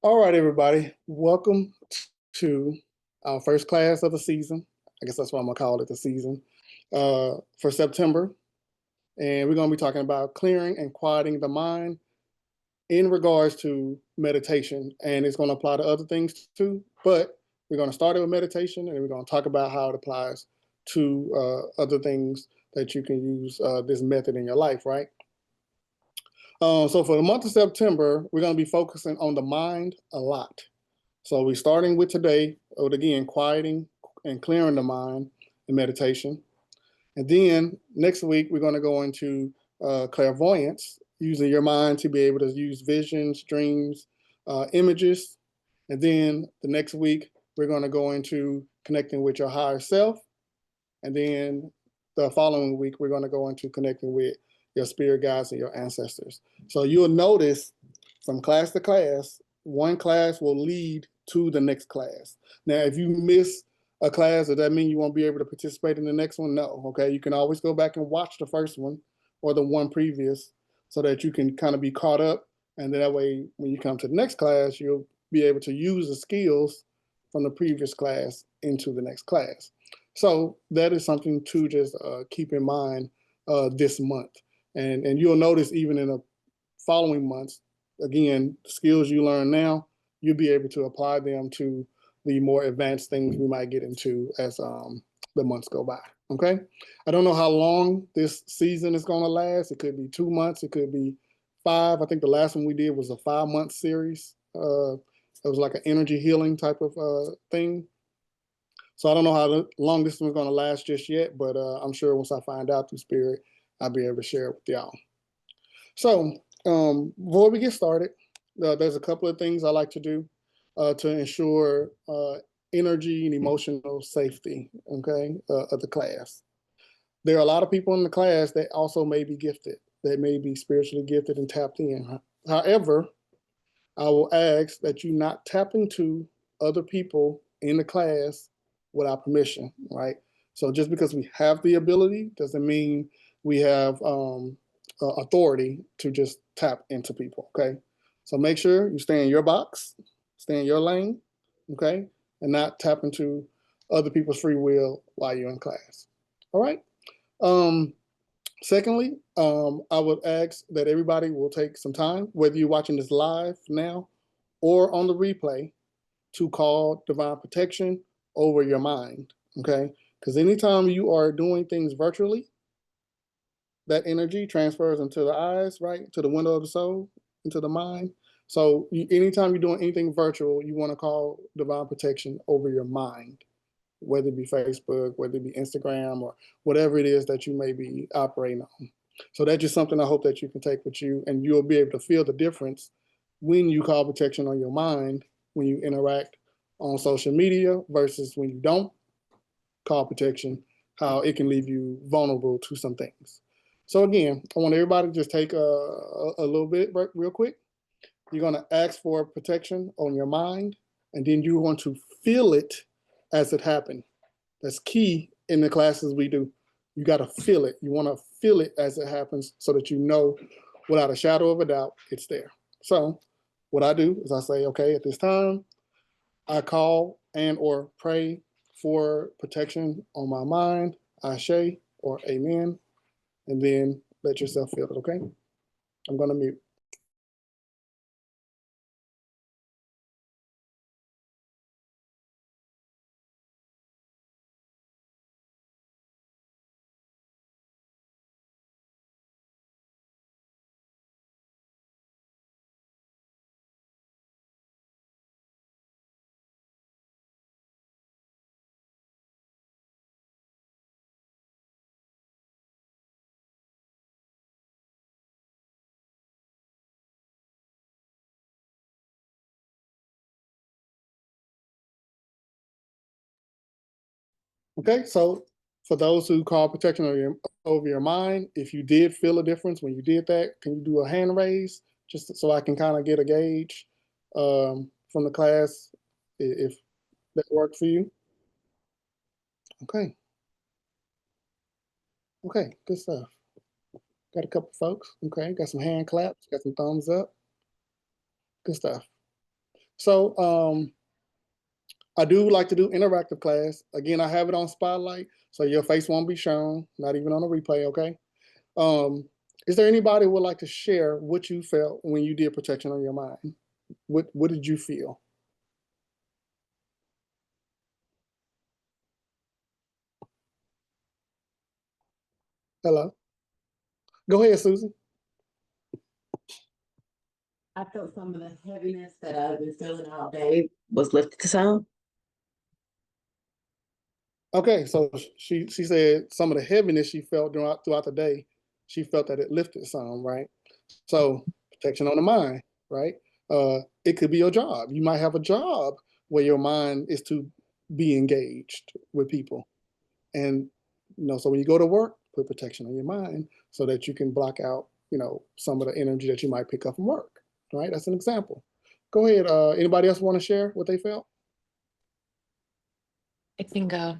All right, everybody. Welcome to our first class of the season. I guess that's what I'm gonna call it, the season, for September. And we're gonna be talking about clearing and quieting the mind in regards to meditation. And it's gonna apply to other things too, but we're gonna start it with meditation and we're gonna talk about how it applies to other things that you can use this method in your life, right? So for the month of September, we're gonna be focusing on the mind a lot. So we're starting with today, with again, quieting and clearing the mind in meditation. And then next week, we're going to go into clairvoyance, using your mind to be able to use visions, dreams, images. And then the next week, we're going to go into connecting with your higher self. And then the following week, we're going to go into connecting with your spirit guides and your ancestors. So you'll notice from class to class, one class will lead to the next class. Now, if you miss a class, does that mean you won't be able to participate in the next one? No. Okay. You can always go back and watch the first one or the one previous so that you can kind of be caught up. And that way, when you come to the next class, you'll be able to use the skills from the previous class into the next class. So that is something to just keep in mind this month. And you'll notice even in the following months, again, the skills you learn now, you'll be able to apply them to the more advanced things we might get into as the months go by. Okay. I don't know how long this season is going to last. It could be 2 months. It could be five. I think the last one we did was a 5 month series. It was like an energy healing type of thing. So I don't know how long this one's going to last just yet, but I'm sure once I find out through Spirit, I'll be able to share it with y'all. So before we get started, there's a couple of things I like to do to ensure energy and emotional safety, okay, of the class. There are a lot of people in the class that also may be gifted, that may be spiritually gifted and tapped in. However, I will ask that you not tap into other people in the class without permission, right? So just because we have the ability doesn't mean we have authority to just tap into people, okay? So make sure you stay in your box, stay in your lane, okay? And not tap into other people's free will while you're in class, all right? Secondly, I would ask that everybody will take some time, whether you're watching this live now or on the replay, to call divine protection over your mind. Okay. Because anytime you are doing things virtually, that energy transfers into the eyes, right? To the window of the soul, into the mind. So anytime you're doing anything virtual, you want to call divine protection over your mind, whether it be Facebook, whether it be Instagram, or whatever it is that you may be operating on. So that's just something I hope that you can take with you, and you'll be able to feel the difference when you call protection on your mind, when you interact on social media versus when you don't call protection, how it can leave you vulnerable to some things. So again, I want everybody to just take a little bit real quick. You're going to ask for protection on your mind, and then you want to feel it as it happened. That's key in the classes we do. You got to feel it. You want to feel it as it happens so that you know without a shadow of a doubt it's there. So what I do is I say, okay, at this time, I call and or pray for protection on my mind, Ashe or Amen, and then let yourself feel it, okay? I'm going to mute. Okay, so for those who call protection over your mind, if you did feel a difference when you did that, can you do a hand raise just so I can kind of get a gauge from the class if that worked for you? Okay, okay, good stuff. Got a couple folks. Okay, got some hand claps, got some thumbs up. Good stuff. So I do like to do interactive class. Again, I have it on Spotlight, so your face won't be shown, not even on a replay, okay? Is there anybody who would like to share what you felt when you did protection on your mind? What did you feel? Hello? Go ahead, Susan. I felt some of the heaviness that I've been feeling all day was lifted to some. Okay, so she said some of the heaviness she felt throughout the day, she felt that it lifted some, right? So protection on the mind, right? It could be your job. You might have a job where your mind is to be engaged with people. And so when you go to work, put protection on your mind so that you can block out, some of the energy that you might pick up from work. Right? That's an example. Go ahead. Anybody else want to share what they felt? I can go.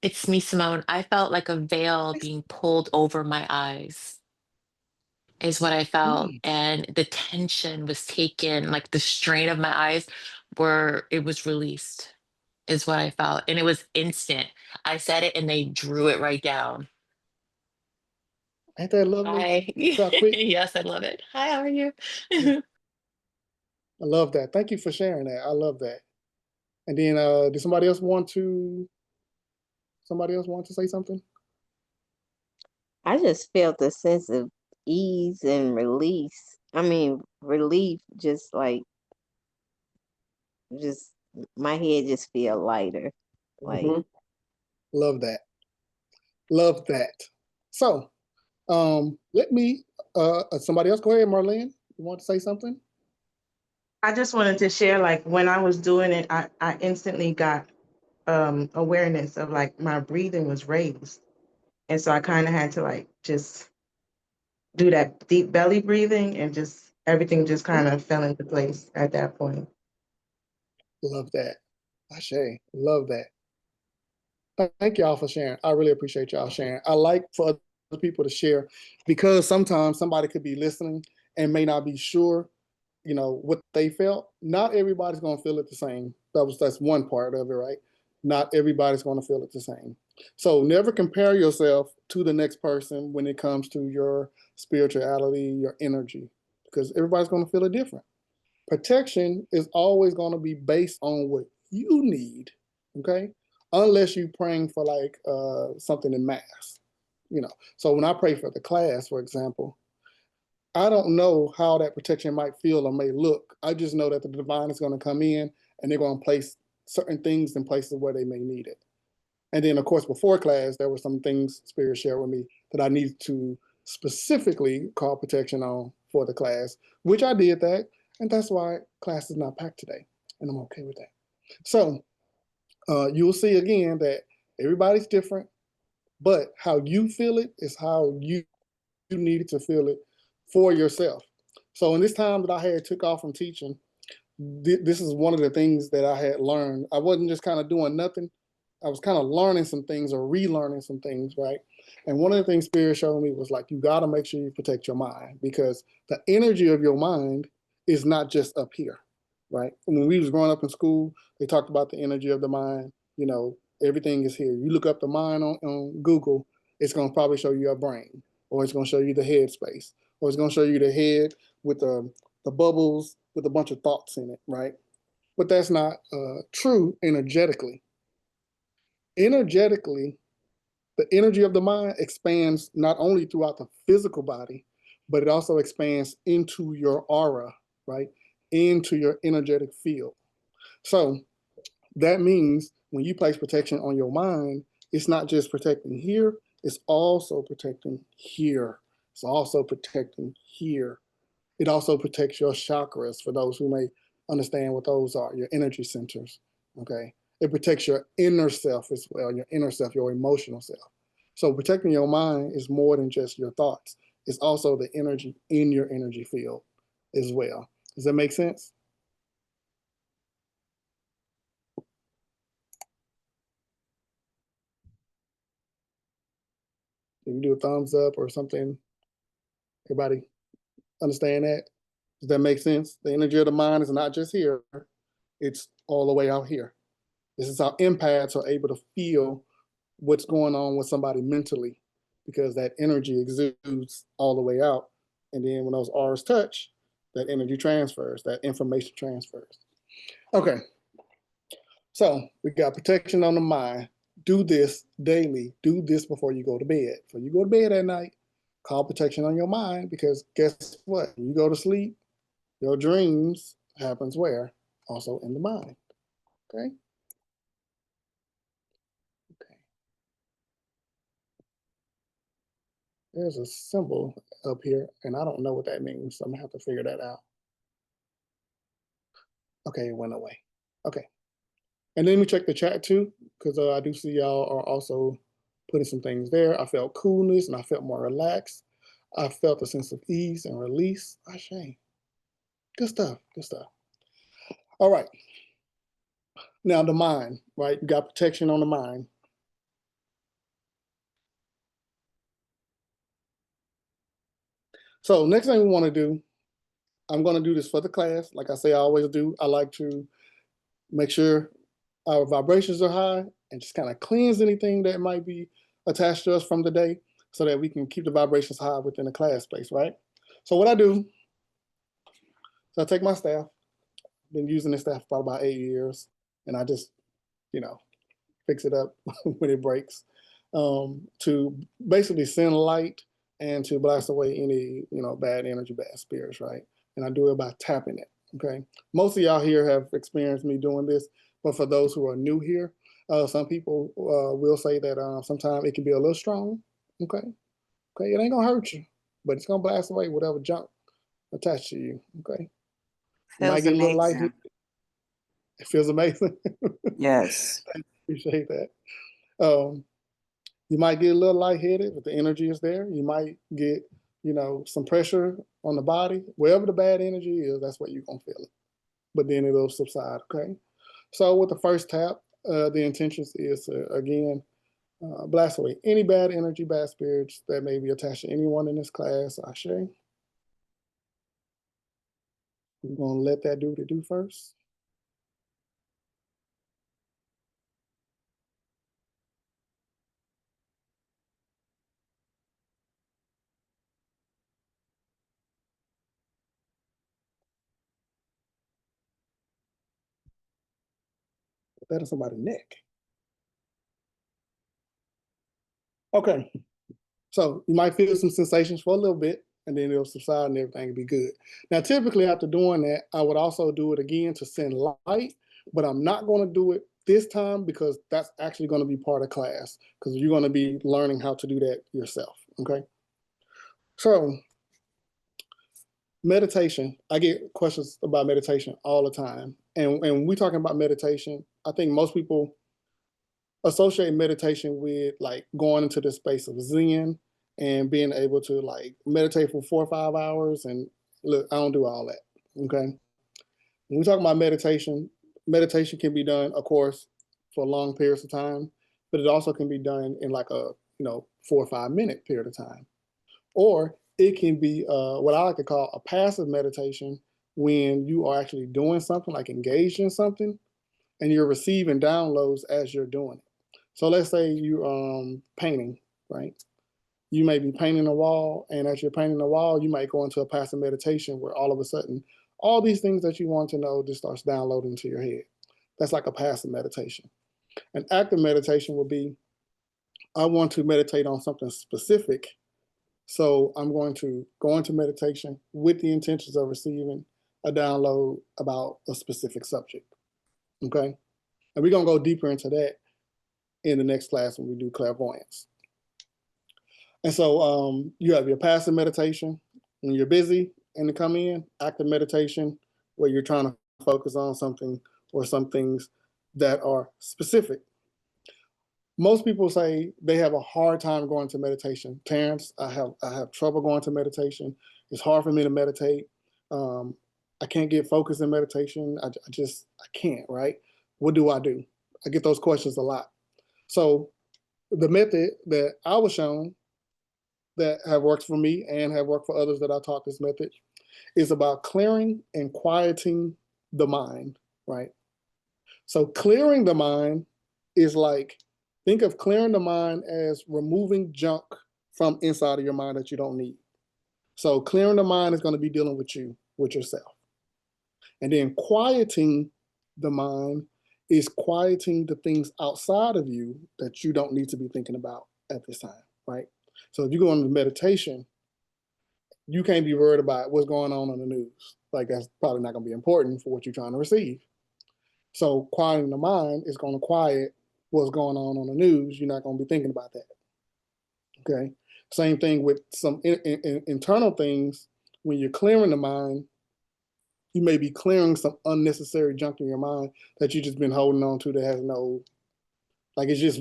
It's me, Simone. I felt like a veil being pulled over my eyes, is what I felt. Mm. And the tension was taken, like the strain of my eyes it was released, is what I felt. And it was instant. I said it and they drew it right down. Ain't that lovely? Hi. So quick. Yes, I love it. Hi, how are you? I love that. Thank you for sharing that. I love that. And then, did somebody else want to say something? I just felt a sense of ease and release. I mean, relief, just my head just feel lighter. Like, Mhm. Love that. Love that. So, let me, somebody else, go ahead, Marlene. You want to say something? I just wanted to share, like, when I was doing it, I instantly got awareness of, like, my breathing was raised. And so I kind of had to, like, just do that deep belly breathing, and just everything just kind of fell into place at that point. Love that. Ashe, love that. Thank y'all for sharing. I really appreciate y'all sharing. I like for other people to share because sometimes somebody could be listening and may not be sure, what they felt. Not everybody's going to feel it the same. That's one part of it, right? Not everybody's going to feel it the same. So never compare yourself to the next person when it comes to your spirituality, your energy, because everybody's going to feel it different. Protection is always going to be based on what you need, okay? Unless you're praying for like something in mass, So when I pray for the class, for example, I don't know how that protection might feel or may look. I just know that the divine is going to come in and they're going to place certain things in places where they may need it. And then, of course, before class, there were some things Spirit shared with me that I needed to specifically call protection on for the class, which I did that. And that's why class is not packed today. And I'm okay with that. So you'll see again that everybody's different, but how you feel it is how you needed to feel it for yourself. So in this time that I had took off from teaching, this is one of the things that I had learned. I wasn't just kind of doing nothing. I was kind of learning some things or relearning some things, right? And one of the things Spirit showed me was like, you got to make sure you protect your mind because the energy of your mind is not just up here, right? When we was growing up in school, they talked about the energy of the mind. Everything is here. You look up the mind on Google, it's going to probably show you your brain, or it's going to show you the head space, or it's going to show you the head with the bubbles with a bunch of thoughts in it, right? But that's not true energetically. Energetically, the energy of the mind expands not only throughout the physical body, but it also expands into your aura, right? Into your energetic field. So that means when you place protection on your mind, it's not just protecting here, it's also protecting here. It's also protecting here. It also protects your chakras for those who may understand what those are, your energy centers. Okay. It protects your inner self as well, your inner self, your emotional self. So protecting your mind is more than just your thoughts. It's also the energy in your energy field as well. Does that make sense? Can you do a thumbs up or something? Everybody understand that? Does that make sense? The energy of the mind is not just here, it's all the way out here. This is how empaths are able to feel what's going on with somebody mentally, because that energy exudes all the way out. And then when those R's touch, that energy transfers, that information transfers. Okay, so we got protection on the mind. Do this daily. Do this before you go to bed. Before you go to bed at night, call protection on your mind, because guess what? When you go to sleep, your dreams happens where? Also in the mind. Okay? Okay. There's a symbol up here, and I don't know what that means, so I'm gonna have to figure that out. Okay, it went away. Okay. And then we check the chat too, because I do see y'all are also putting some things there. I felt coolness and I felt more relaxed. I felt a sense of ease and release. Ashe. Good stuff. Good stuff. All right. Now the mind, right? You got protection on the mind. So next thing we want to do, I'm going to do this for the class. Like I say, I always do. I like to make sure our vibrations are high and just kind of cleanse anything that might be attached to us from the day, so that we can keep the vibrations high within the class space, right? So what I do, so I take my staff, been using this staff for about 8 years, and I just, fix it up when it breaks, to basically send light and to blast away any, bad energy, bad spirits, right? And I do it by tapping it, okay? Most of y'all here have experienced me doing this, but for those who are new here, some people will say that sometimes it can be a little strong, okay? Okay, it ain't gonna hurt you, but it's gonna blast away whatever junk attached to you, okay? You might Feels get a little light. amazing. It feels amazing. Yes. Appreciate that. You might get a little lightheaded, but the energy is there. You might get, some pressure on the body. Wherever the bad energy is, that's what you're gonna feel it. But then it'll subside, okay? So with the first tap, the intention is to, again, blast away any bad energy, bad spirits that may be attached to anyone in this class. Ashe. We're gonna let that do what it do first. Put that in somebody's neck. Okay, so you might feel some sensations for a little bit, and then it'll subside and everything will be good. Now, typically after doing that, I would also do it again to send light, but I'm not gonna do it this time because that's actually gonna be part of class, because you're gonna be learning how to do that yourself, okay? So, meditation, I get questions about meditation all the time. And when we're talking about meditation, I think most people associate meditation with like going into the space of Zen and being able to like meditate for 4 or 5 hours. And look, I don't do all that. Okay. When we talk about meditation, meditation can be done, of course, for long periods of time, but it also can be done in like a 4 or 5 minute period of time. Or it can be what I like to call a passive meditation, when you are actually doing something, like engaged in something, and you're receiving downloads as you're doing it. So let's say you're painting, right? You may be painting a wall, and as you're painting the wall, you might go into a passive meditation where all of a sudden, all these things that you want to know just starts downloading to your head. That's like a passive meditation. An active meditation would be, I want to meditate on something specific. So I'm going to go into meditation with the intentions of receiving a download about a specific subject, okay? And we're gonna go deeper into that in the next class when we do clairvoyance. And so you have your passive meditation when you're busy and to come in, active meditation where you're trying to focus on something or some things that are specific. Most people say they have a hard time going to meditation. Terrence, I have trouble going to meditation. It's hard for me to meditate. I can't get focused in meditation. I can't, right? What do? I get those questions a lot. So the method that I was shown that have worked for me and have worked for others that I taught this method is about clearing and quieting the mind, right? So clearing the mind is like, think of clearing the mind as removing junk from inside of your mind that you don't need. So clearing the mind is going to be dealing with you, with yourself. And then quieting the mind is quieting the things outside of you that you don't need to be thinking about at this time, right? So if you go into meditation, you can't be worried about what's going on the news. Like, that's probably not going to be important for what you're trying to receive. So quieting the mind is going to quiet what's going on the news. You're not going to be thinking about that. Okay. Same thing with some internal things. When you're clearing the mind, you may be clearing some unnecessary junk in your mind that you've just been holding on to that has no, like, it's just,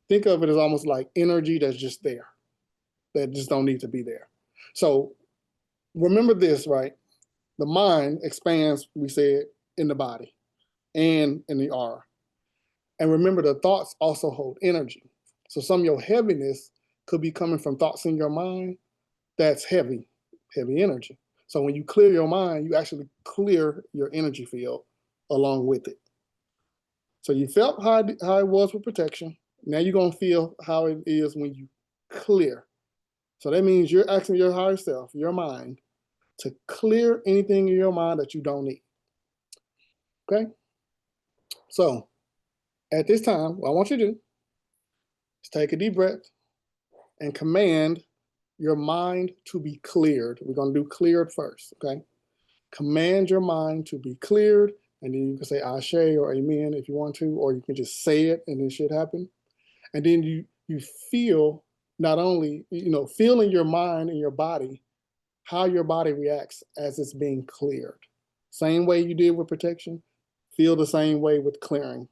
think of it as almost like energy that's just there, that just don't need to be there. So remember this, right? The mind expands, we said, in the body and in the aura. And remember, the thoughts also hold energy. So some of your heaviness could be coming from thoughts in your mind that's heavy energy. So when you clear your mind, you actually clear your energy field along with it. So you felt how it was with protection. Now you're going to feel how it is when you clear. So that means you're asking your higher self, your mind, to clear anything in your mind that you don't need. Okay? So at this time, what I want you to do is take a deep breath and command your mind to be cleared. We're going to do cleared first, okay? Command your mind to be cleared, and then you can say Ashe or Amen if you want to, or you can just say it and it should happen. And then you feel, not only, feel in your mind and your body how your body reacts as it's being cleared. Same way you did with protection, feel the same way with clearing.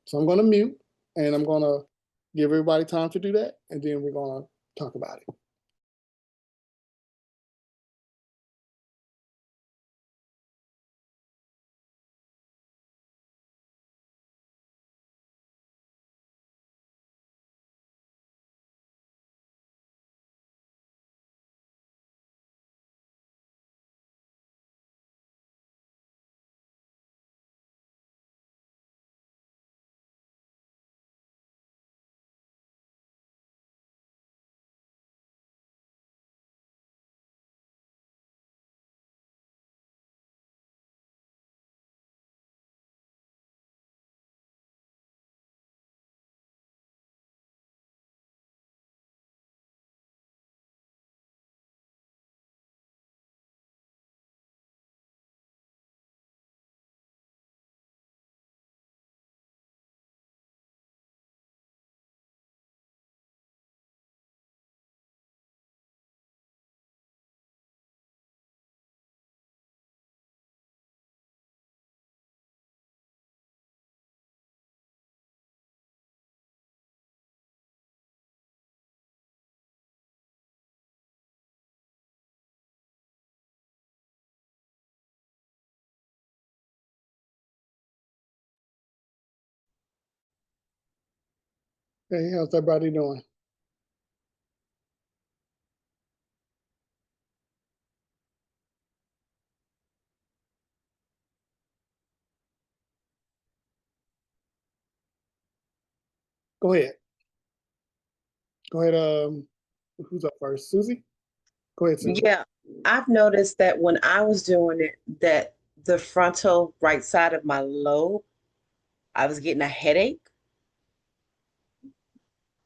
So I'm going to mute, and I'm going to give everybody time to do that, and then we're going to talk about it. Hey, how's everybody doing? Go ahead. Go ahead. Who's up first? Susie? Go ahead, Susie. Yeah, I've noticed that when I was doing it, that the frontal right side of my lobe, I was getting a headache,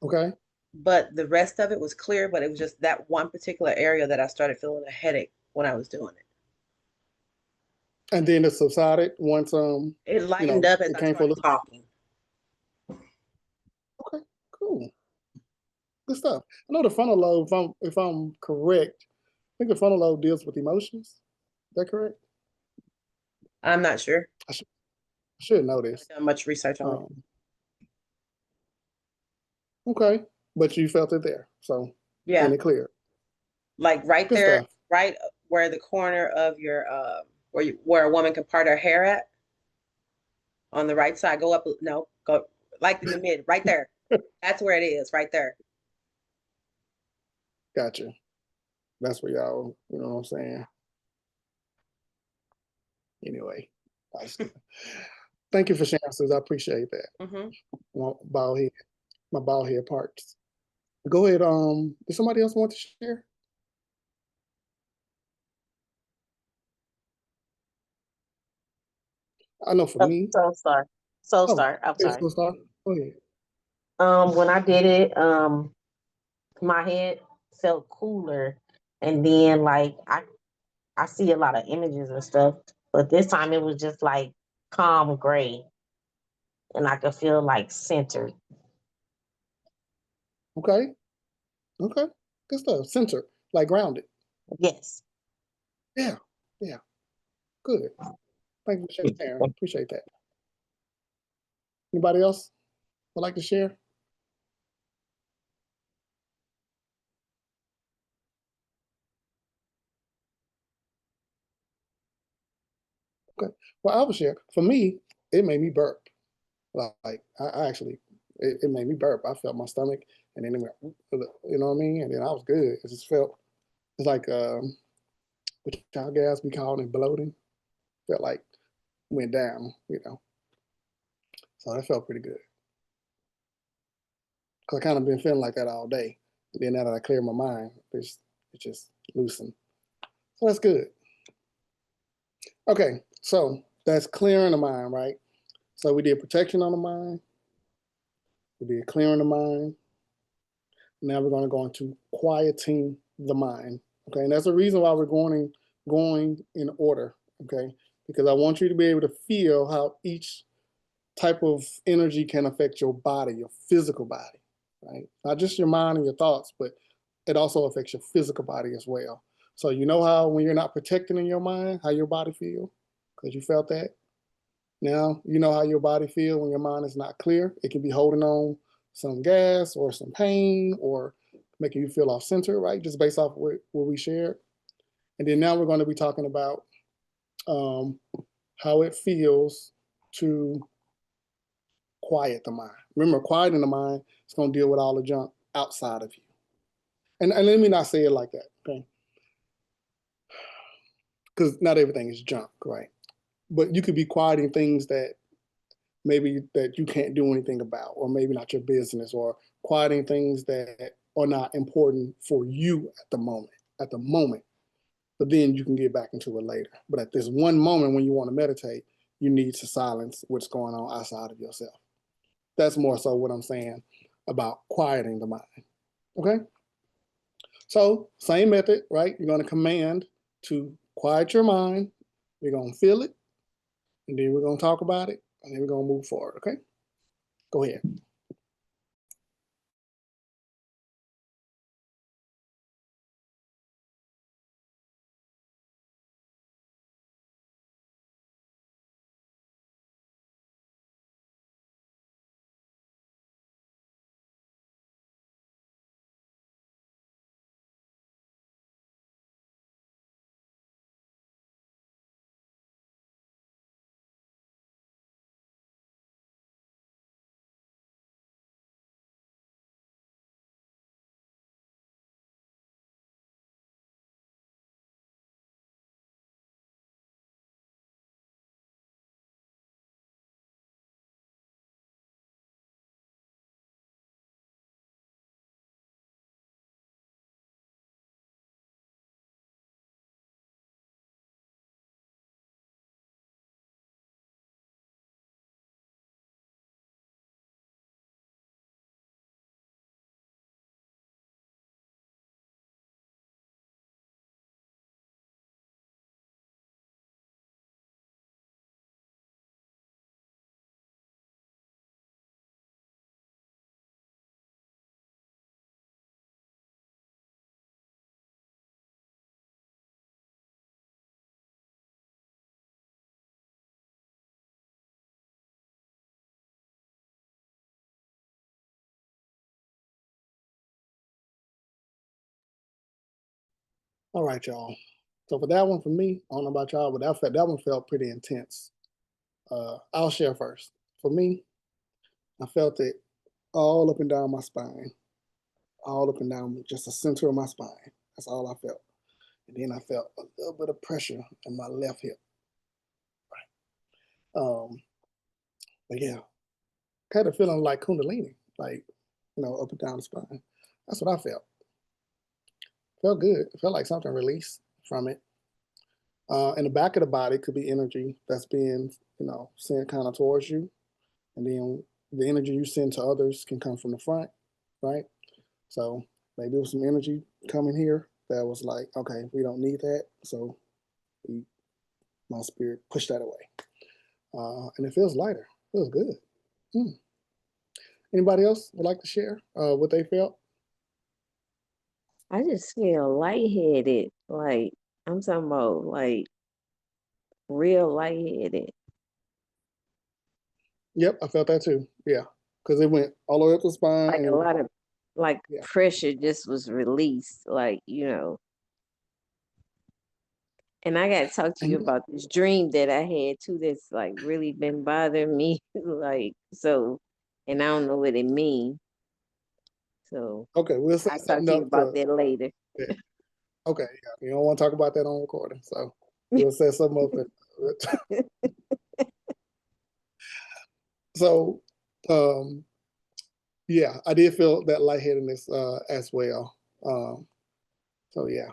Okay. but the rest of it was clear, but it was just that one particular area that I started feeling a headache when I was doing it. And then it subsided once It lightened up as it I came started full. talking. Okay, cool. Good stuff. I know the frontal lobe, if I'm correct, I think the frontal lobe deals with emotions. Is that correct? I'm not sure. I should know I this. haven't done much research on it. Okay, but you felt it there, so Yeah, and it cleared. like right Good there, stuff. right where the corner of your where a woman can part her hair at on the right side. Go up, no, go like in the mid, right there. That's where it is, right there. Gotcha. That's where y'all, you know what I'm saying? Anyway, thank you for sharing, Sis. I appreciate that. Mm-hmm. My bald head parts. Go ahead. Does somebody else want to share? I know for me. So sorry. So Oh, sorry. I'm it's sorry. so start. Go ahead. When I did it, my head felt cooler, and then like I see a lot of images and stuff, but this time it was just like calm gray, and I could feel like centered. Okay. Okay. Good stuff. Center, like grounded. Yes. Yeah. Yeah. Good. Thank you for sharing. Appreciate that. Anybody else would like to share? Okay. Well, I will share. For me, it made me burp. Like I actually, it made me burp. I felt my stomach, and then it went, you know what I mean? And then I was good. It just felt, it's like, what y'all guys be calling it bloating. Felt like went down, you know. So that felt pretty good. Cause I kind of been feeling like that all day. And then now that I cleared my mind, it just loosened. So that's good. Okay, so that's clearing the mind, right? So we did protection on the mind. We did clearing the mind. Now we're going to go into quieting the mind. Okay, and that's the reason why we're going in order. Okay, because I want you to be able to feel how each type of energy can affect your body, your physical body, right? Not just your mind and your thoughts, but it also affects your physical body as well. So you know how when you're not protecting in your mind, how your body feel, because you felt that. Now you know how your body feel when your mind is not clear. It can be holding on some gas or some pain or making you feel off center, right? Just based off what we shared. And then now we're going to be talking about how it feels to quiet the mind. Remember, quieting the mind is going to deal with all the junk outside of you. And let me not say it like that, okay? Because not everything is junk, right? But you could be quieting things that maybe that you can't do anything about, or maybe not your business, or quieting things that are not important for you at the moment. But then you can get back into it later. But at this one moment when you want to meditate, you need to silence what's going on outside of yourself. That's more so what I'm saying about quieting the mind. Okay? So same method, right? You're going to command to quiet your mind. We're going to feel it, and then we're going to talk about it, and then we're going to move forward. Okay? Go ahead. All right, y'all. So for that one, for me, I don't know about y'all, but that one felt pretty intense. I'll share first. For me, I felt it all up and down my spine, all up and down just the center of my spine. That's all I felt. And then I felt a little bit of pressure in my left hip. But yeah, had a feeling like Kundalini, like, up and down the spine. That's what I felt. Felt good. It felt like something released from it. In the back of the body could be energy that's being, sent kind of towards you. And then the energy you send to others can come from the front, right? So maybe it was some energy coming here that was like, okay, we don't need that. So my spirit pushed that away. And it feels lighter. It feels good. Anybody else would like to share what they felt? I just feel lightheaded. Like, I'm talking about like real lightheaded. Yep, I felt that too. Yeah, because it went all the way up the spine. Like and a lot of like Yeah. pressure just was released. Like, And I gotta talk to you And- about this dream that I had too that's like really been bothering me. Like, so, and I don't know what it means. So okay, we'll set I'll talk something to you up about for. that later. Yeah. Okay, yeah, you don't want to talk about that on recording, so we'll set something up. So, yeah, I did feel that lightheadedness as well. So yeah,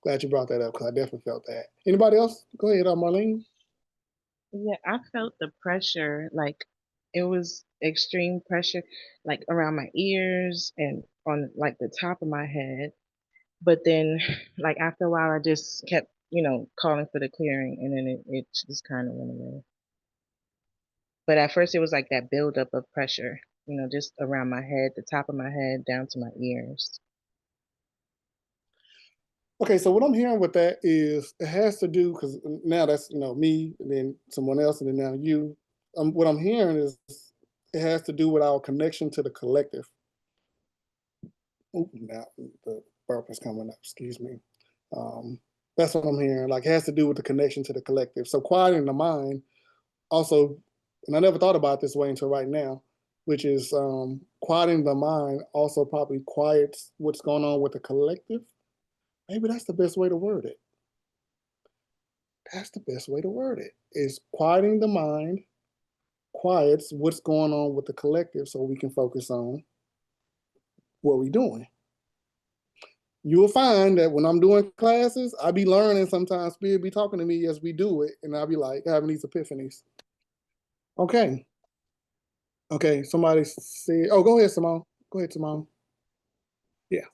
glad you brought that up because I definitely felt that. Anybody else? Go ahead, Marlene. Yeah, I felt the pressure, like it was extreme pressure, like around my ears and on like the top of my head. But then, like after a while, I just kept, calling for the clearing, and then it just kind of went away. But at first, it was like that buildup of pressure, just around my head, the top of my head, down to my ears. Okay, so what I'm hearing with that is it has to do because now that's me and then someone else and then now you. What I'm hearing is it has to do with our connection to the collective. Ooh, now the burp is coming up. Excuse me. That's what I'm hearing. Like it has to do with the connection to the collective. So quieting the mind also, and I never thought about it this way until right now, which is quieting the mind also probably quiets what's going on with the collective. Maybe that's the best way to word it. That's the best way to word it. Is quieting the mind quiets what's going on with the collective so we can focus on what we're doing. You will find that when I'm doing classes, I be learning sometimes, Spirit be talking to me as we do it, and I'll be like having these epiphanies. Okay. Okay, somebody said, oh, go ahead, Simone. Go ahead, Simone. Yeah.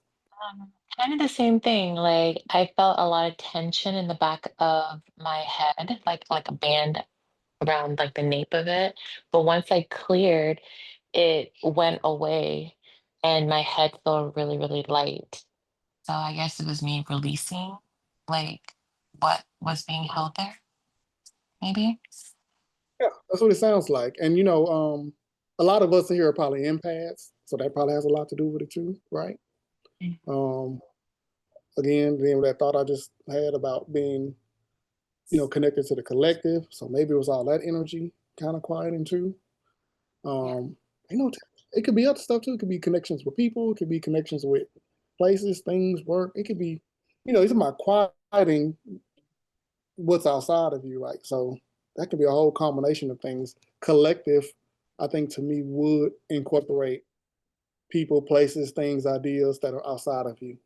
Kind of the same thing. Like I felt a lot of tension in the back of my head, like a band around like the nape of it. But once I cleared, it went away and my head felt really, really light. So I guess it was me releasing like what was being held there, maybe. Yeah, that's what it sounds like. And a lot of us here are probably empaths, so that probably has a lot to do with it too, right? Um, again, then that thought I just had about being, connected to the collective. So maybe it was all that energy kind of quieting too. It could be other stuff too. It could be connections with people. It could be connections with places, things, work. It could be, it's about quieting what's outside of you, right? So that could be a whole combination of things. Collective, I think to me would incorporate people, places, things, ideas that are outside of you.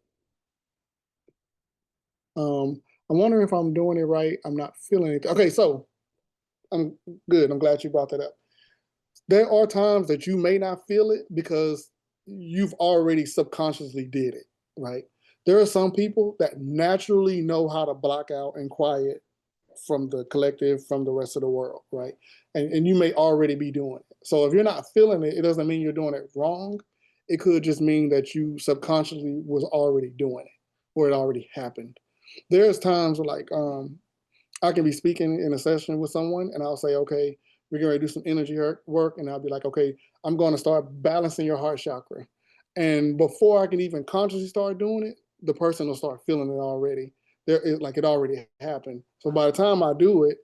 I'm wondering if I'm doing it right. I'm not feeling it. Okay, so I'm good. I'm glad you brought that up. There are times that you may not feel it because you've already subconsciously did it, right? There are some people that naturally know how to block out and quiet from the collective, from the rest of the world, right? And you may already be doing it. So if you're not feeling it, it doesn't mean you're doing it wrong. It could just mean that you subconsciously was already doing it or it already happened. There's times where like I can be speaking in a session with someone and I'll say, okay, we're going to do some energy work. And I'll be like, okay, I'm going to start balancing your heart chakra. And before I can even consciously start doing it, the person will start feeling it already. Like it already happened. So by the time I do it,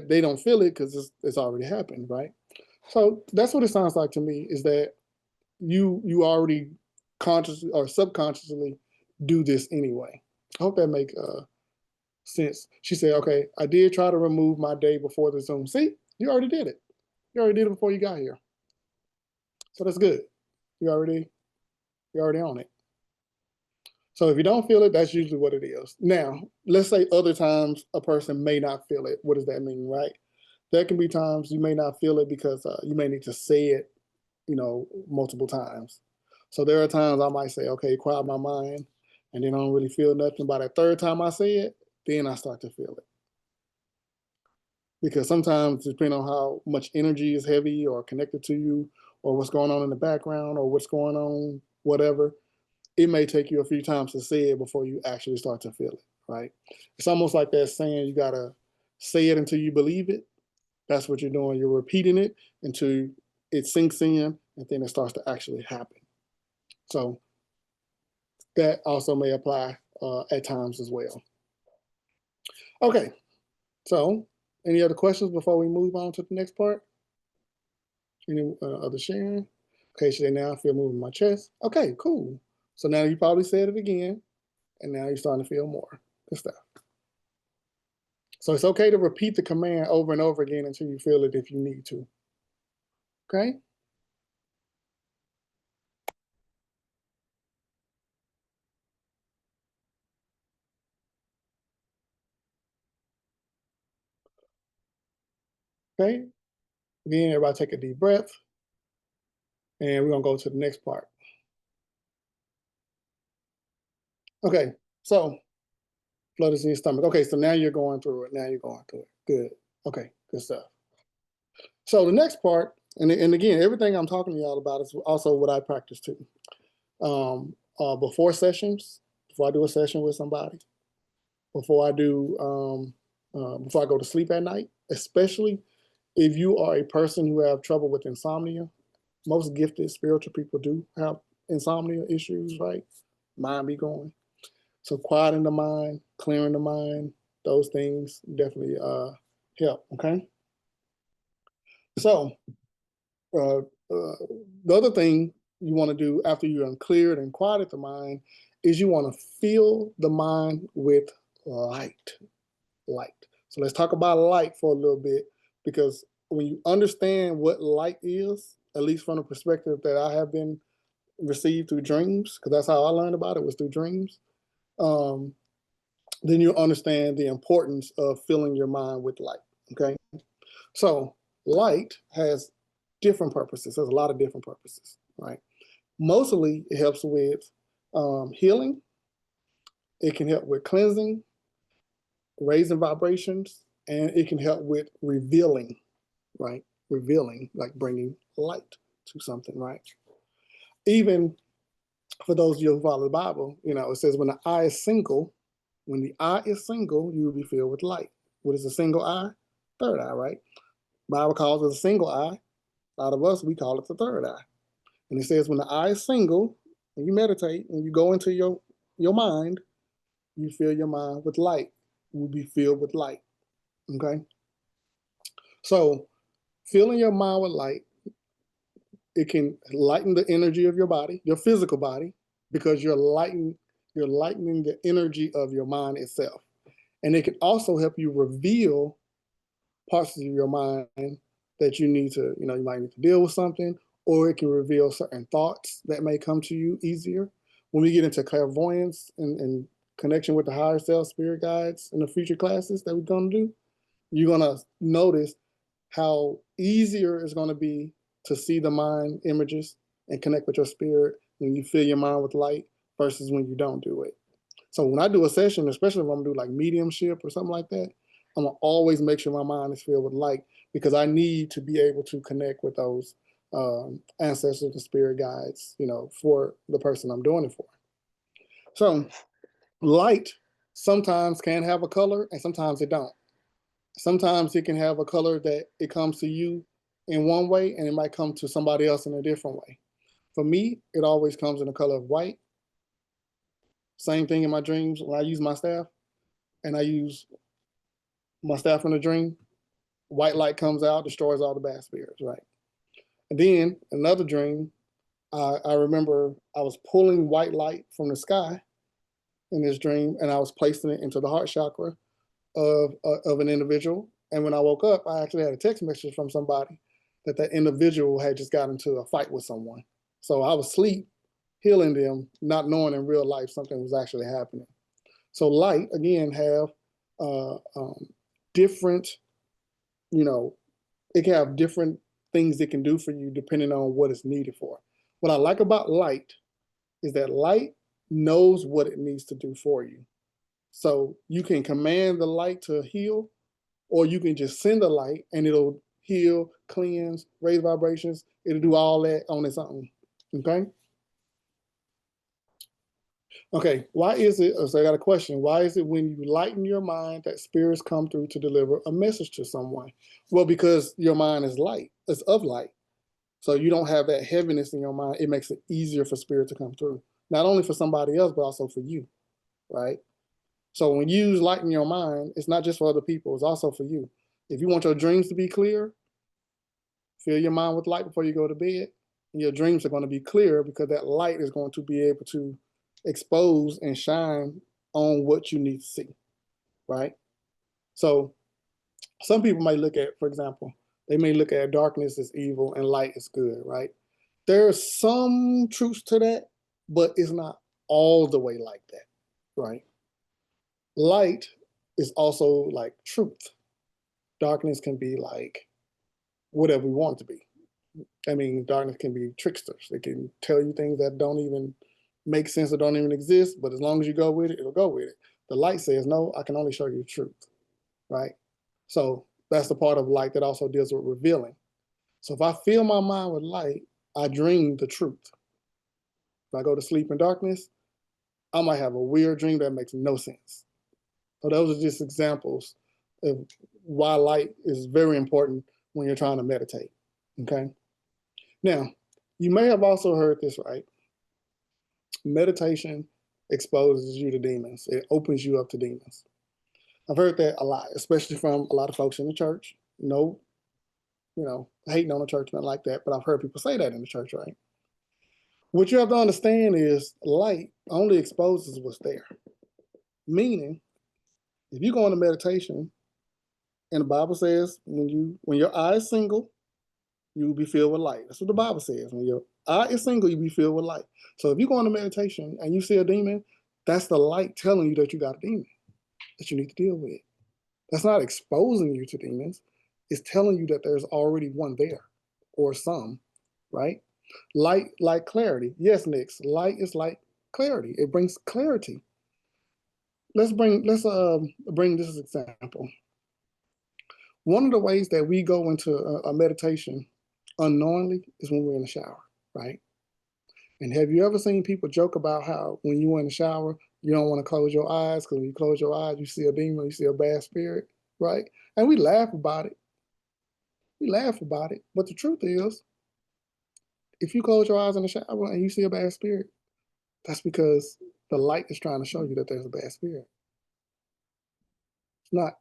they don't feel it because it's already happened, right? So that's what it sounds like to me is that you already consciously or subconsciously do this anyway. I hope that makes sense. She said, okay, I did try to remove my day before the Zoom. See, you already did it. You already did it before you got here. So that's good. You're already on it. So if you don't feel it, that's usually what it is. Now, let's say other times a person may not feel it. What does that mean, right? There can be times you may not feel it because you may need to say it, multiple times. So there are times I might say, okay, quiet my mind, and then I don't really feel nothing. By the third time I say it, then I start to feel it. Because sometimes, depending on how much energy is heavy or connected to you, or what's going on in the background, or what's going on, whatever, it may take you a few times to say it before you actually start to feel it, right? It's almost like that saying, you gotta say it until you believe it. That's what you're doing. You're repeating it until it sinks in, and then it starts to actually happen. So that also may apply at times as well. Okay, so any other questions before we move on to the next part? Any other sharing? Okay, so now I feel moving my chest. Okay, cool. So now you probably said it again, and now you're starting to feel more. Good stuff. So it's okay to repeat the command over and over again until you feel it if you need to. Okay? Okay? Again, everybody take a deep breath. And we're going to go to the next part. Okay, so blood is in your stomach. Okay, so now you're going through it. Now you're going through it. Good. Okay, good stuff. So the next part, and again, everything I'm talking to y'all about is also what I practice too. Before sessions, before I do a session with somebody, before I go to sleep at night, especially if you are a person who have trouble with insomnia. Most gifted spiritual people do have insomnia issues, right? Mind be going. So quieting the mind, clearing the mind, those things definitely help, okay? So the other thing you want to do after you uncleared and quieted the mind is you want to fill the mind with light. So let's talk about light for a little bit, because when you understand what light is, at least from the perspective that I have been received through dreams, because that's how I learned about it, was through dreams, then you understand the importance of filling your mind with light, okay? So light has different purposes. There's a lot of different purposes, right? Mostly it helps with healing. It can help with cleansing, raising vibrations, and it can help with revealing, right? Revealing, like bringing light to something, right? Even for those of you who follow the Bible, it says when the eye is single, you will be filled with light. What is a single eye? Third eye, right? Bible calls it a single eye. A lot of us, we call it the third eye. And it says when the eye is single, and you meditate, and you go into your mind, you fill your mind with light. You will be filled with light, okay? So filling your mind with light, it can lighten the energy of your body, your physical body, because you're lightening the energy of your mind itself. And it can also help you reveal parts of your mind that you need to, you might need to deal with something, or it can reveal certain thoughts that may come to you easier. When we get into clairvoyance and connection with the higher self, spirit guides in the future classes that we're going to do, you're going to notice how easier it's going to be to see the mind images and connect with your spirit when you fill your mind with light versus when you don't do it. So when I do a session, especially if I'm gonna do like mediumship or something like that, I'm gonna always make sure my mind is filled with light, because I need to be able to connect with those ancestors and spirit guides, for the person I'm doing it for. So light sometimes can have a color and sometimes it don't. Sometimes it can have a color that it comes to you in one way and it might come to somebody else in a different way. For me, it always comes in the color of white. Same thing in my dreams when I use my staff, and I use my staff in a dream, white light comes out, destroys all the bad spirits, right? And then another dream, I remember I was pulling white light from the sky, in this dream, and I was placing it into the heart chakra of an individual. And when I woke up, I actually had a text message from somebody that individual had just got into a fight with someone. So I was asleep, healing them, not knowing in real life something was actually happening. So light, again, have different, it can have different things it can do for you depending on what it's needed for. What I like about light is that light knows what it needs to do for you. So you can command the light to heal, or you can just send the light and it'll heal, cleanse, raise vibrations. It'll do all that on its own. Okay? Okay, why is it, so I got a question, why is it when you lighten your mind that spirits come through to deliver a message to someone? Well, because your mind is light, it's of light. So you don't have that heaviness in your mind. It makes it easier for spirit to come through. Not only for somebody else, but also for you, right? So when you use light in your mind, it's not just for other people, it's also for you. If you want your dreams to be clear, fill your mind with light before you go to bed, and your dreams are going to be clear because that light is going to be able to expose and shine on what you need to see, right? So some people might look at, for example, they may look at darkness as evil and light is good, right? There's some truth to that, but it's not all the way like that, right? Light is also like truth. Darkness can be like whatever we want it to be. I mean, darkness can be tricksters. It can tell you things that don't even make sense or don't even exist, but as long as you go with it, it'll go with it. The light says, no, I can only show you the truth, right? So that's the part of light that also deals with revealing. So if I fill my mind with light, I dream the truth. If I go to sleep in darkness, I might have a weird dream that makes no sense. So those are just examples of why light is very important when you're trying to meditate, okay? Now, you may have also heard this, right? Meditation exposes you to demons. It opens you up to demons. I've heard that a lot, especially from a lot of folks in the church. No, hating on the church, nothing like that, but I've heard people say that in the church, right? What you have to understand is light only exposes what's there. Meaning, if you go into meditation, and the Bible says when your eye is single, you will be filled with light. That's what the Bible says. When your eye is single, you'll be filled with light. So if you go into meditation and you see a demon, that's the light telling you that you got a demon that you need to deal with. That's not exposing you to demons. It's telling you that there's already one there, or some, right? Light, like clarity. Yes, Nix, light is like clarity. It brings clarity. Let's bring this example. One of the ways that we go into a meditation unknowingly is when we're in the shower, right? And have you ever seen people joke about how when you're in the shower, you don't want to close your eyes because when you close your eyes, you see a demon, you see a bad spirit, right? And we laugh about it. We laugh about it. But the truth is, if you close your eyes in the shower and you see a bad spirit, that's because the light is trying to show you that there's a bad spirit.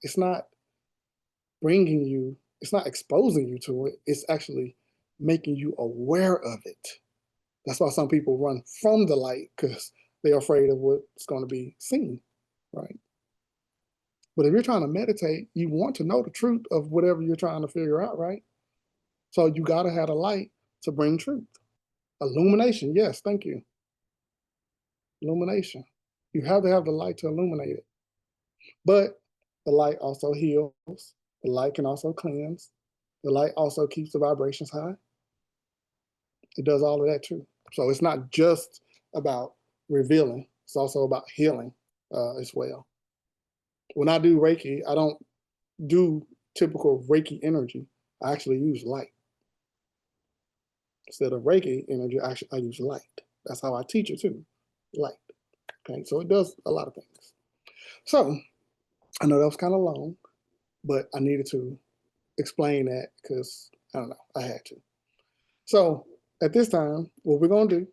It's not bringing you, it's not exposing you to it. It's actually making you aware of it. That's why some people run from the light, because they're afraid of what's going to be seen, right? But if you're trying to meditate, you want to know the truth of whatever you're trying to figure out, right? So you got to have a light to bring truth. Illumination, yes, thank you. Illumination. You have to have the light to illuminate it. But the light also heals. The light can also cleanse. The light also keeps the vibrations high. It does all of that too. So it's not just about revealing, it's also about healing as well. When I do Reiki, I don't do typical Reiki energy. I actually use light. Instead of Reiki energy, I use light. That's how I teach it too, light. Okay, so it does a lot of things. So I know that was kind of long, but I needed to explain that because, I don't know, I had to. So at this time, what we're going to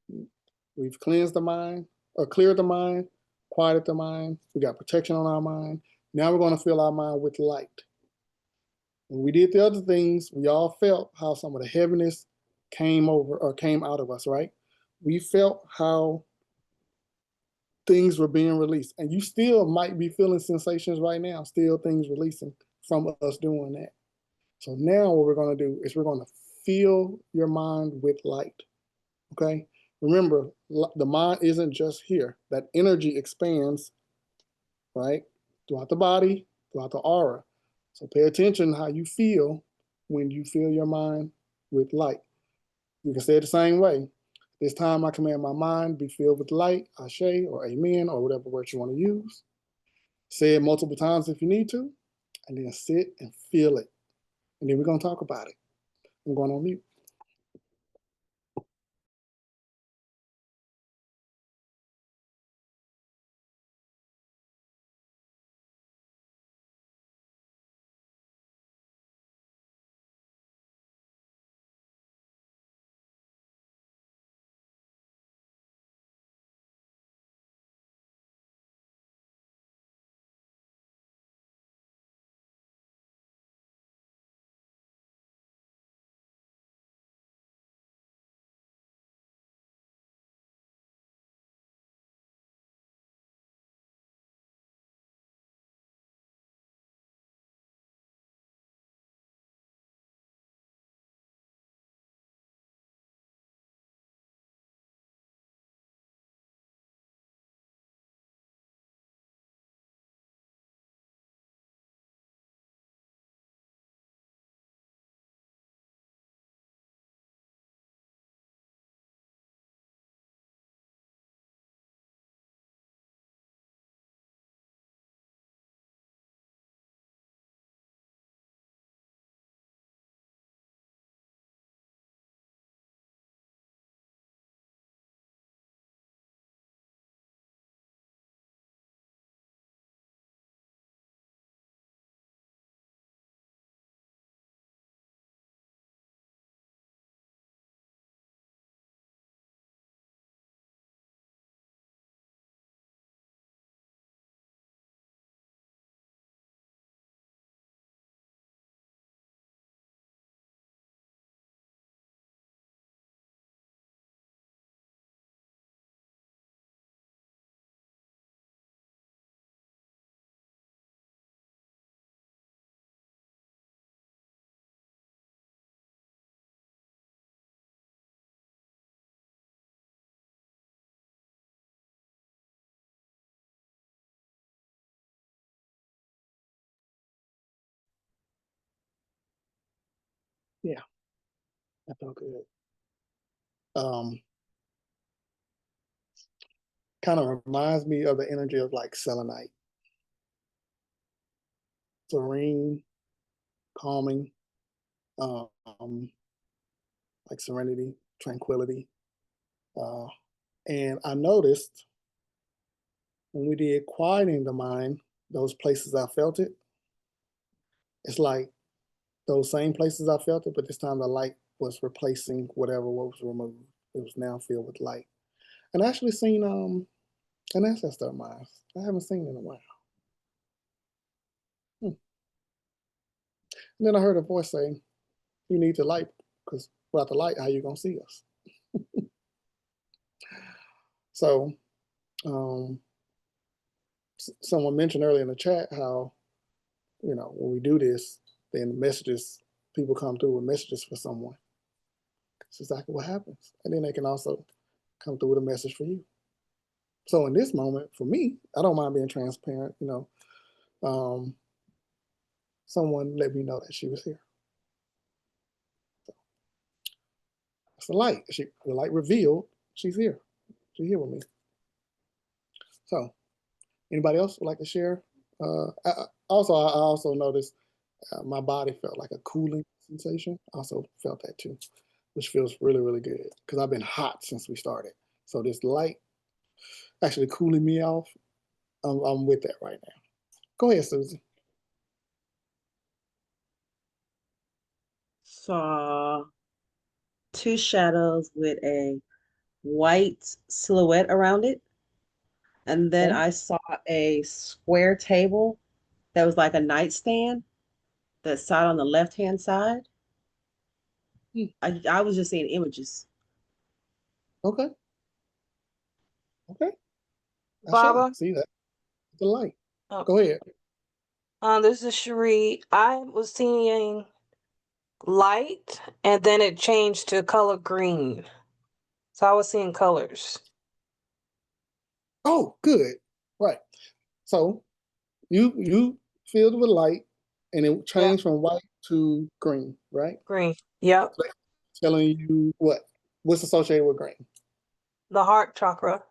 do, we've cleansed the mind, or cleared the mind, quieted the mind. We got protection on our mind. Now we're going to fill our mind with light. When we did the other things, we all felt how some of the heaviness came over or came out of us, right? We felt how things were being released. And you still might be feeling sensations right now, still things releasing from us doing that. So now what we're going to do is we're going to fill your mind with light. Okay? Remember, the mind isn't just here. That energy expands, right? Throughout the body, throughout the aura. So pay attention how you feel when you fill your mind with light. You can say it the same way. This time I command my mind be filled with light, ashe, or amen, or whatever word you want to use. Say it multiple times if you need to, and then sit and feel it. And then we're going to talk about it. I'm going on mute. Yeah, that felt good. Kind of reminds me of the energy of like selenite. Serene, calming, um, like serenity, tranquility. And I noticed when we did quieting the mind, those places I felt it, it's like those same places I felt it, but this time the light was replacing whatever was removed. It was now filled with light. And I actually seen an ancestor of mine. I haven't seen in a while. And then I heard a voice saying, "You need the light, because without the light, how you gonna see us?" So someone mentioned earlier in the chat how, when we do this, then messages, people come through with messages for someone. It's exactly what happens. And then they can also come through with a message for you. So in this moment, for me, I don't mind being transparent. Someone let me know that she was here. It's the light. The light revealed she's here. She's here with me. So anybody else would like to share? I also noticed my body felt like a cooling sensation. I also felt that too, which feels really, really good because I've been hot since we started. So this light actually cooling me off. I'm with that right now. Go ahead, Susan. Saw two shadows with a white silhouette around it. And then Okay. I saw a square table that was like a nightstand that sat on the left-hand side. Hmm. I was just seeing images. Okay. Okay. I Baba. should see that. The light. Oh, Go ahead. this is Cherie. I was seeing light and then it changed to color green. So I was seeing colors. Oh, good. Right. So you filled with light and it Yep, changed from white to green, right? green. Yep. So that's telling you what's associated with green, The heart chakra.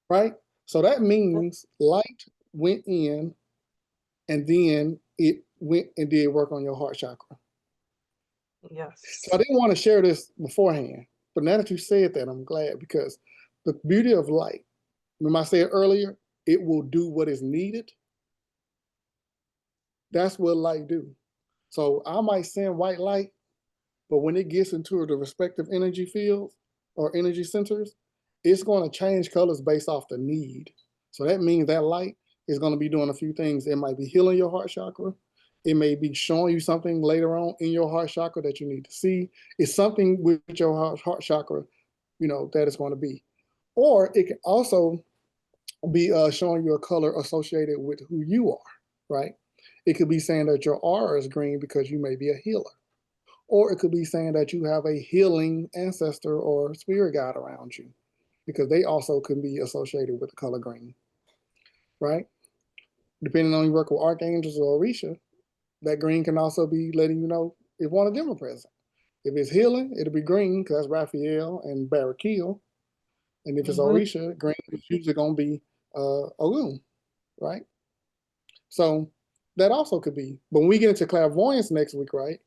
right? So that means light went in and then it went and did work on your heart chakra. Yes. So I didn't want to share this beforehand, but now that you said that, I'm glad because the beauty of light, remember I said earlier, it will do what is needed. That's what light do. So I might send white light, but when it gets into the respective energy fields or energy centers, it's going to change colors based off the need. So that means that light is going to be doing a few things. It might be healing your heart chakra. It may be showing you something later on in your heart chakra that you need to see. It's something with your heart chakra, that it's going to be. Or it can also be showing you a color associated with who you are, right? It could be saying that your aura is green because you may be a healer. Or it could be saying that you have a healing ancestor or spirit guide around you because they also can be associated with the color green, right? Depending on you work with archangels or Orisha, that green can also be letting you know if one of them are present. If it's healing, it'll be green because that's Raphael and Barakil. And if it's Orisha, green is usually going to be Olum, right? So that also could be. But when we get into clairvoyance next week, right,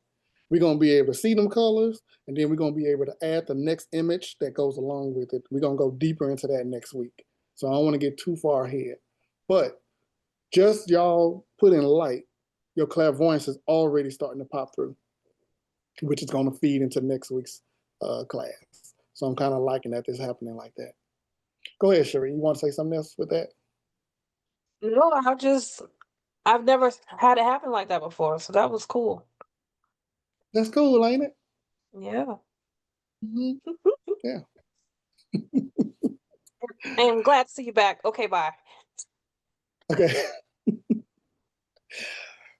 we're going to be able to see them colors, and then we're going to be able to add the next image that goes along with it. We're going to go deeper into that next week. So I don't want to get too far ahead. But just y'all put in light, your clairvoyance is already starting to pop through, which is going to feed into next week's class. So I'm kind of liking that this is happening like that. Go ahead, Cherie. You want to say something else with that? No, I've never had it happen like that before. So that was cool. That's cool, ain't it? Yeah. Mm-hmm. Yeah. I am glad to see you back. Okay, bye. Okay.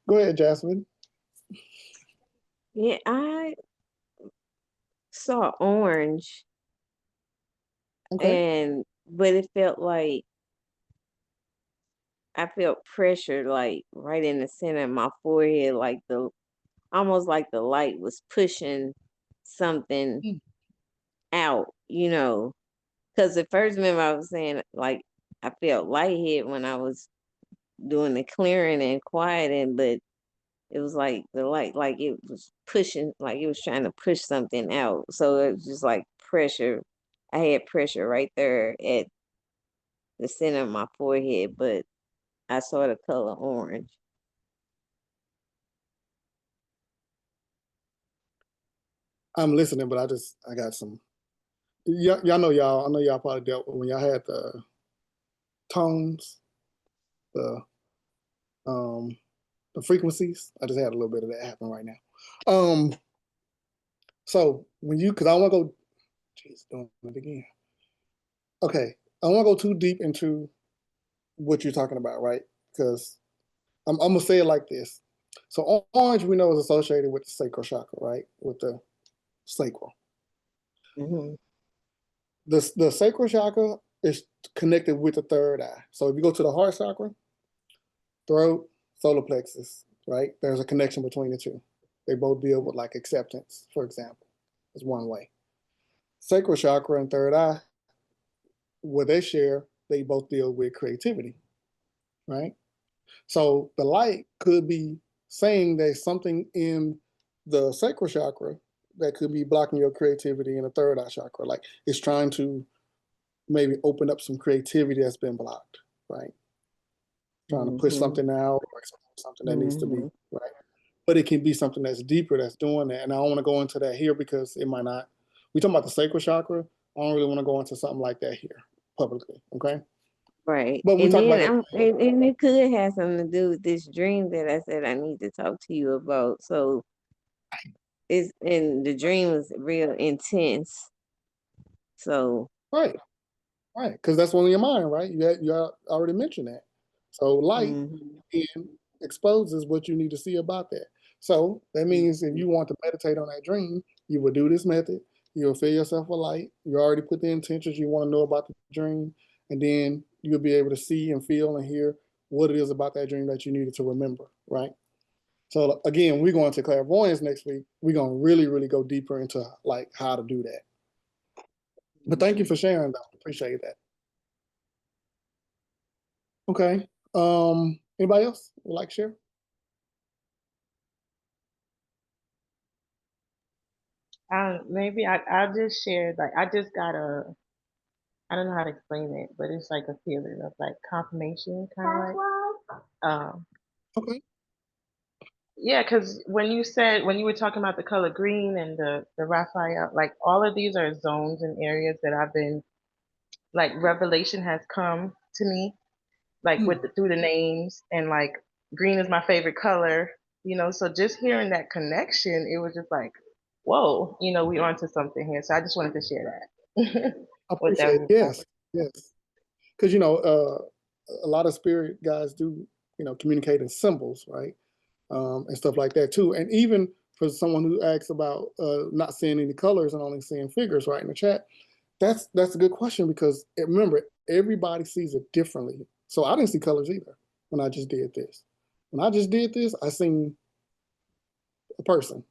Go ahead, Jasmine. Yeah, I saw orange Okay. but it felt like I felt pressure like right in the center of my forehead, like almost like the light was pushing something Mm. out, Because at first, remember, I was saying like I felt lightheaded when I was doing the clearing and quieting, but it was like the light, like it was pushing, like it was trying to push something out. So it was just like pressure. I had pressure right there at the center of my forehead, but I saw the color orange. I'm listening, but I got some. Y'all know y'all. I know y'all probably dealt with when y'all had the tones, the um, the frequencies. I just had a little bit of that happen right now. So because I want to go, jeez, doing it again. Okay, I don't want to go too deep into what you're talking about, right? Because I'm gonna say it like this. So orange we know is associated with the sacral chakra, right? With the sacral. Mm-hmm. The sacral chakra is connected with the third eye. So if you go to the heart chakra, throat, solar plexus, right? There's a connection between the two. They both deal with like acceptance, for example. Is one way. Sacral chakra and third eye, what they share, they both deal with creativity, right? So the light could be saying there's something in the sacral chakra that could be blocking your creativity in the third eye chakra. Like it's trying to maybe open up some creativity that's been blocked, right? Trying to push Mm-hmm. something out or something that needs to be, Mm-hmm. right? But it can be something that's deeper that's doing that. And I don't want to go into that here because it might not. We talking about the sacral chakra. I don't really want to go into something like that here publicly, okay? Right. But we And talk then about and it could have something to do with this dream that I said I need to talk to you about. So and the dream was real intense. So right. Right, because that's one in your mind, right? Already mentioned that. So light Mhm. again exposes what you need to see about that. So that means if you want to meditate on that dream, you will do this method. You'll fill yourself with light. You already put the intentions you want to know about the dream, and then you'll be able to see and feel and hear what it is about that dream that you needed to remember, right? So again, we're going to clairvoyance next week. We're going to really, really go deeper into like how to do that. But thank you for sharing that. Appreciate that. Okay. Anybody else would like to share? Maybe I'll just share, like, I just got I don't know how to explain it, but it's like a feeling of like confirmation, kind of like, Okay. yeah, because when you were talking about the color green and the Raphael, like all of these are zones and areas that I've been, like, revelation has come to me, like Hmm. through the names, and like green is my favorite color, so just hearing that connection, it was just like, whoa, we onto something here. So I just wanted to share that I with appreciate it. everyone. Yes, yes. Because a lot of spirit guys do, communicate in symbols, right? And stuff like that too. And even for someone who asks about not seeing any colors and only seeing figures, right, in the chat, that's a good question because remember, everybody sees it differently. So I didn't see colors either when I just did this. When I just did this, I seen a person,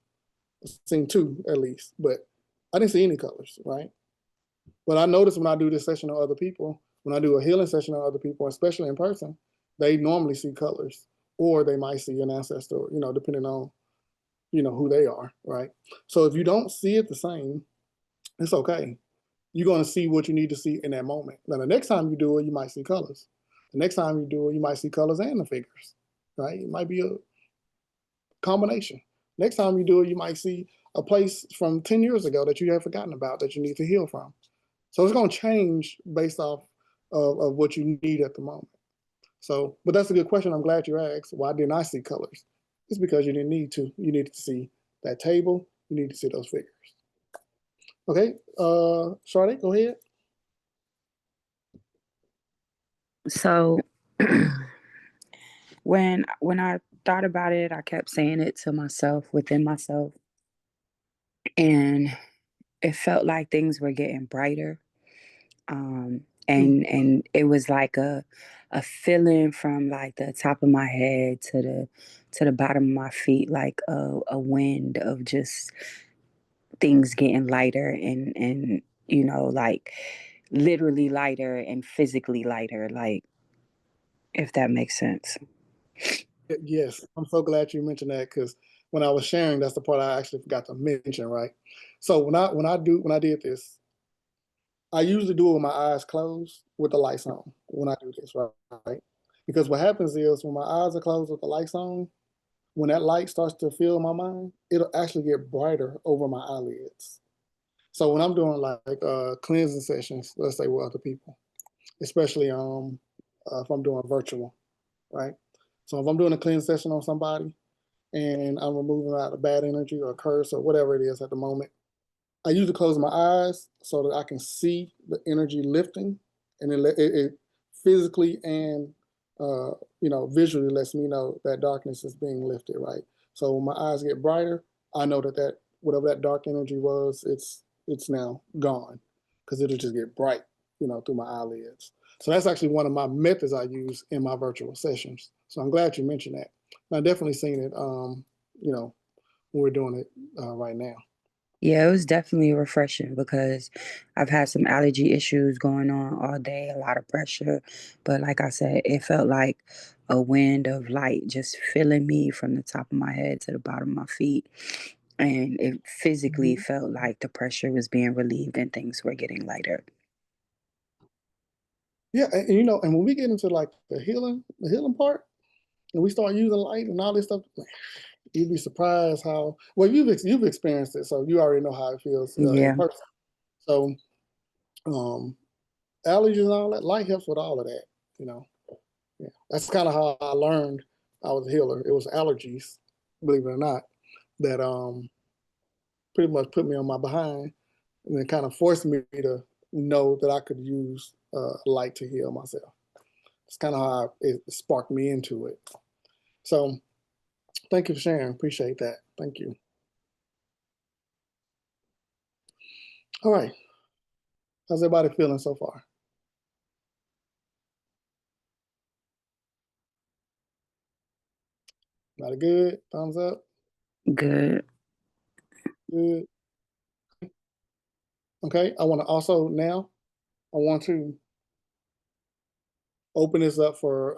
I seen two at least, but I didn't see any colors, right? But I notice when I do this session on other people, when I do a healing session on other people, especially in person, they normally see colors, or they might see an ancestor, depending on, who they are, right? So if you don't see it the same, it's okay. You're going to see what you need to see in that moment. Now, the next time you do it, you might see colors. The next time you do it, you might see colors and the figures, right? It might be a combination. Next time you do it, you might see a place from 10 years ago that you have forgotten about that you need to heal from. So it's going to change based off of what you need at the moment. So, but that's a good question. I'm glad you asked. Why didn't I see colors? It's because you didn't need to. You needed to see that table. You need to see those figures. Okay, Sade, go ahead. So when I thought about it, I kept saying it to myself, within myself, and it felt like things were getting brighter. And it was like a feeling from like the top of my head to the bottom of my feet, like a wind of just things getting lighter and like literally lighter and physically lighter, like, if that makes sense. Yes, I'm so glad you mentioned that because when I was sharing, that's the part I actually forgot to mention, right? So when I did this, I usually do it with my eyes closed with the lights on when I do this, right? Because what happens is when my eyes are closed with the lights on, when that light starts to fill my mind, it'll actually get brighter over my eyelids. So when I'm doing like cleansing sessions, let's say with other people, especially if I'm doing virtual, right? So if I'm doing a cleansing session on somebody and I'm removing out a bad energy or a curse or whatever it is at the moment, I usually close my eyes so that I can see the energy lifting, and it physically and visually lets me know that darkness is being lifted, right? So when my eyes get brighter, I know that whatever that dark energy was, it's now gone because it'll just get bright, through my eyelids. So that's actually one of my methods I use in my virtual sessions. So I'm glad you mentioned that. And I've definitely seen it, when we're doing it right now. Yeah, it was definitely refreshing because I've had some allergy issues going on all day, a lot of pressure. But like I said, it felt like a wind of light just filling me from the top of my head to the bottom of my feet. And it physically felt like the pressure was being relieved and things were getting lighter. Yeah, and when we get into like the healing part, and we start using light and all this stuff, you'd be surprised how well you've experienced it, so you already know how it feels in Yeah. person. So, allergies and all that, light helps with all of that. Yeah, that's kind of how I learned I was a healer. It was allergies, believe it or not, that pretty much put me on my behind, and then kind of forced me to know that I could use light to heal myself. It's kind of how it sparked me into it. So thank you for sharing. Appreciate that. Thank you. All right. How's everybody feeling so far? Everybody good? Thumbs up? Good. Good. Okay, I want to also now, I want to open this up for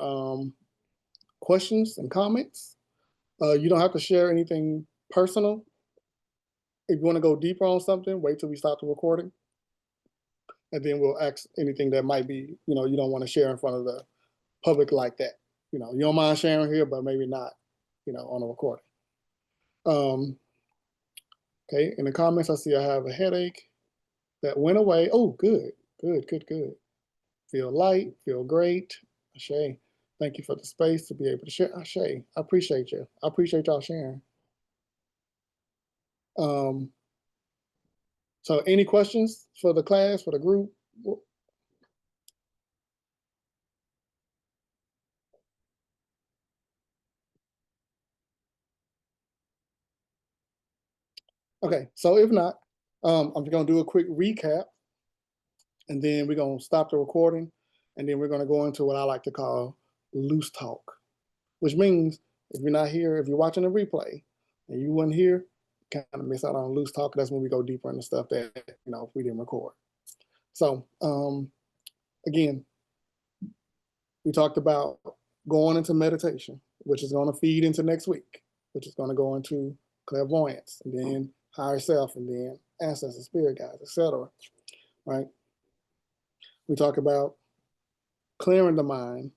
questions and comments. You don't have to share anything personal. If you want to go deeper on something, wait till we stop the recording. And then we'll ask anything that might be, you don't want to share in front of the public like that. You don't mind sharing here, but maybe not, on a recording. Okay, in the comments, I see I have a headache that went away. Oh, good. Feel light, feel great. Ashay, thank you for the space to be able to share. Ashay, I appreciate you. I appreciate y'all sharing. So any questions for the class, for the group? Okay, so if not, I'm gonna do a quick recap and then we're gonna stop the recording and then we're gonna go into what I like to call loose talk, which means if you're not here, if you're watching a replay and you weren't here, kind of miss out on loose talk. That's when we go deeper into stuff that, we didn't record. So again, we talked about going into meditation, which is going to feed into next week, which is going to go into clairvoyance and then higher self and then ancestors, spirit guides, etc. Right? We talk about clearing the mind,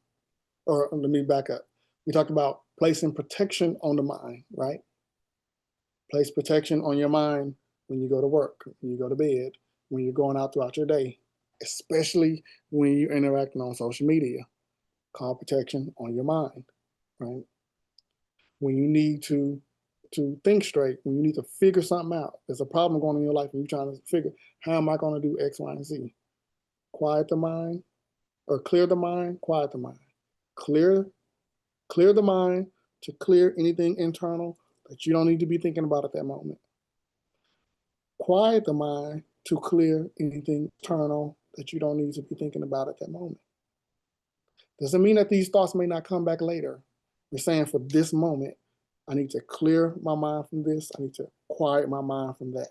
or let me back up. We talked about placing protection on the mind, right? Place protection on your mind when you go to work, when you go to bed, when you're going out throughout your day, especially when you're interacting on social media. Call protection on your mind, right? When you need to think straight, when you need to figure something out, there's a problem going on in your life and you're trying to figure, how am I going to do X, Y, and Z? Quiet the mind, or clear the mind, quiet the mind. Clear the mind to clear anything internal that you don't need to be thinking about at that moment. Quiet the mind to clear anything internal that you don't need to be thinking about at that moment. Doesn't mean that these thoughts may not come back later. We're saying for this moment, I need to clear my mind from this. I need to quiet my mind from that.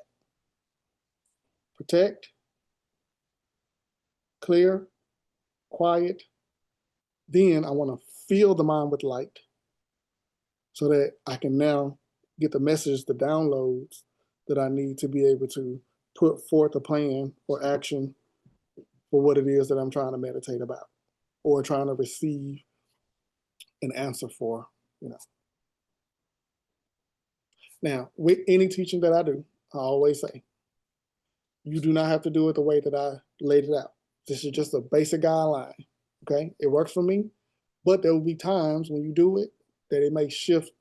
Protect, clear, quiet. Then I want to fill the mind with light so that I can now get the messages, the downloads that I need to be able to put forth a plan or action for what it is that I'm trying to meditate about or trying to receive an answer for, Now, with any teaching that I do, I always say, you do not have to do it the way that I laid it out. This is just a basic guideline, okay? It works for me, but there will be times when you do it that it may shift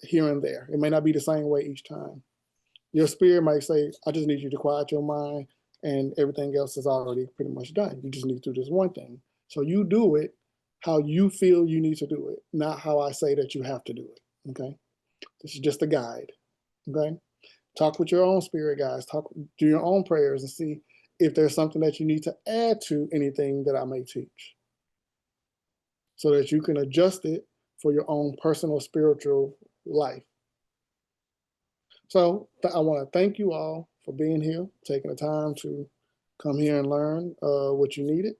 here and there. It may not be the same way each time. Your spirit might say, I just need you to quiet your mind and everything else is already pretty much done. You just need to do this one thing. So you do it how you feel you need to do it, not how I say that you have to do it, okay? This is just a guide, okay? Talk with your own spirit guides, do your own prayers and see if there's something that you need to add to anything that I may teach so that you can adjust it for your own personal spiritual life. So I want to thank you all for being here, taking the time to come here and learn what you needed.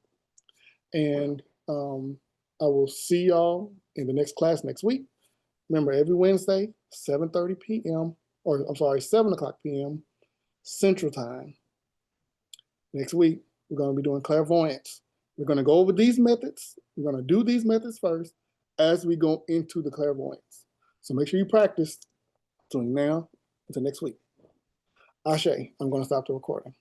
And I will see y'all in the next class next week. Remember, every Wednesday, 7:30 p.m., or I'm sorry, 7 o'clock p.m. Central Time. Next week, we're going to be doing clairvoyance. We're going to go over these methods. We're going to do these methods first as we go into the clairvoyance. So make sure you practice between now until next week. Ashe, I'm going to stop the recording.